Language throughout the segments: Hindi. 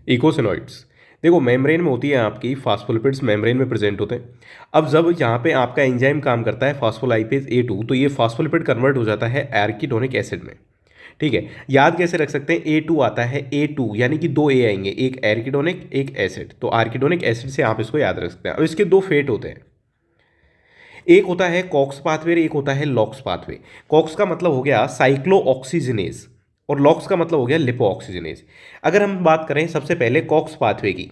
इकोसिनोइड्स, देखो मेम्ब्रेन में होती है आपकी फास्फोलिपिड्स, मेम्ब्रेन में प्रेजेंट होते हैं। अब जब यहाँ पे आपका एंजाइम काम करता है फास्फोलाइपेज A2, तो ये फास्फोलिपिड कन्वर्ट हो जाता है एर्किडोनिक एसिड में। ठीक है, याद कैसे रख सकते हैं, A2 आता है, A2 यानी कि दो ए आएंगे, एक एर्किडोनिक एक एसिड, तो आर्किडोनिक एसिड से आप इसको याद रख सकते हैं। अब इसके दो फेट होते हैं, एक होता है कॉक्स पाथवे, एक होता है लॉक्स पाथवे। कॉक्स का मतलब हो गया साइक्लो ऑक्सीजनेज और लॉक्स का मतलब हो गया लिपो ऑक्सीजनेज। अगर हम बात करें सबसे पहले कॉक्स पाथवे की,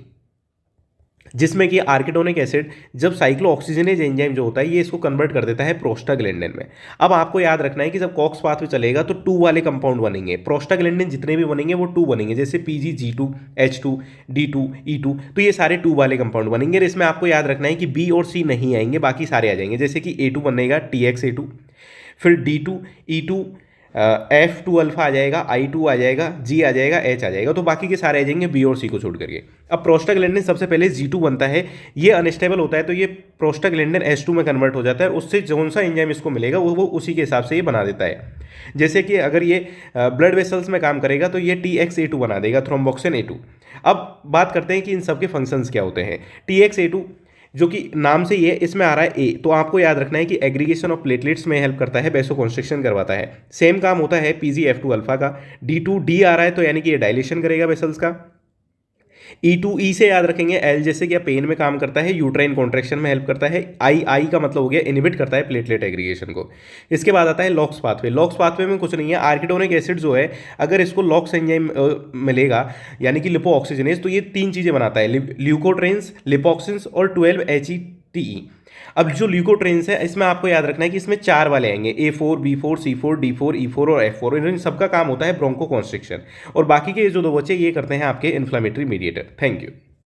जिसमें कि आर्किडोनिक एसिड जब साइक्लो ऑक्सीजनेज एंजाइम जो होता है ये इसको कन्वर्ट कर देता है प्रोस्टाग्लैंडिन में। अब आपको याद रखना है कि जब कॉक्स पाथवे चलेगा तो 2 वाले कंपाउंड बनेंगे, प्रोस्टाग्लैंडिन जितने भी बनेंगे वो 2 बनेंगे, जैसे PGG2, H2, D2, E2, तो ये सारे 2 वाले कंपाउंड बनेंगे। और इसमें आपको याद रखना है कि B और C नहीं आएंगे, बाकी सारे आ जाएंगे, जैसे कि A2 बनेगा TXA2, फिर D2 E2, F2 अल्फा आ जाएगा, I2 आ जाएगा, G आ जाएगा, H आ जाएगा, तो बाकी के सारे आ जाएंगे B और C को छोड़ करके। अब प्रोस्टाग्लैंडिन सबसे पहले G2 बनता है, ये अनस्टेबल होता है तो ये प्रोस्टाग्लैंडिन H2 में कन्वर्ट हो जाता है, और उससे कौन सा एंजाइम इसको मिलेगा वो उसी के हिसाब से ये बना देता है। जैसे कि अगर ये ब्लड वेसल्स में काम करेगा तो ये TXA2 बना देगा, थ्रोम्बोक्सिन A2। अब बात करते हैं कि इन सब के फंक्शंस क्या होते हैं। TXA2 जो कि नाम से ये इसमें आ रहा है ए, तो आपको याद रखना है कि एग्रीगेशन ऑफ प्लेटलेट्स में हेल्प करता है, बेसोकॉन्स्ट्रिक्शन करवाता है। सेम काम होता है PGF2 अल्फा का। D2 आ रहा है तो यानी कि ये डायलेशन करेगा वेसल्स का। E2 से याद रखेंगे, एल जैसे कि पेन में काम करता है, यूट्राइन कॉन्ट्रैक्शन में हेल्प करता है। आई का मतलब हो गया इनहिबिट करता है प्लेटलेट एग्रीगेशन को। इसके बाद आता है लॉक्स पाथवे। लॉक्स पाथवे में कुछ नहीं है, आर्किडोनिक एसिड जो है अगर इसको लॉक्स एंजाइम मिलेगा यानी कि लिपो ऑक्सीजनेज, तो ये 3 चीज़ें बनाता है, ल्यूकोट्रेन्स, लिपोक्सिन्स और 12HETE। अब जो ल्यूकोट्रेन्स है इसमें आपको याद रखना है कि इसमें 4 वाले आएंगे, A4, B4, C4, D4, E4 और F4। इन सबका काम होता है ब्रोंको कॉन्स्ट्रिक्शन, और बाकी के जो 2 बच्चे ये करते हैं आपके इन्फ्लामेटरी मीडिएटर। Thank you.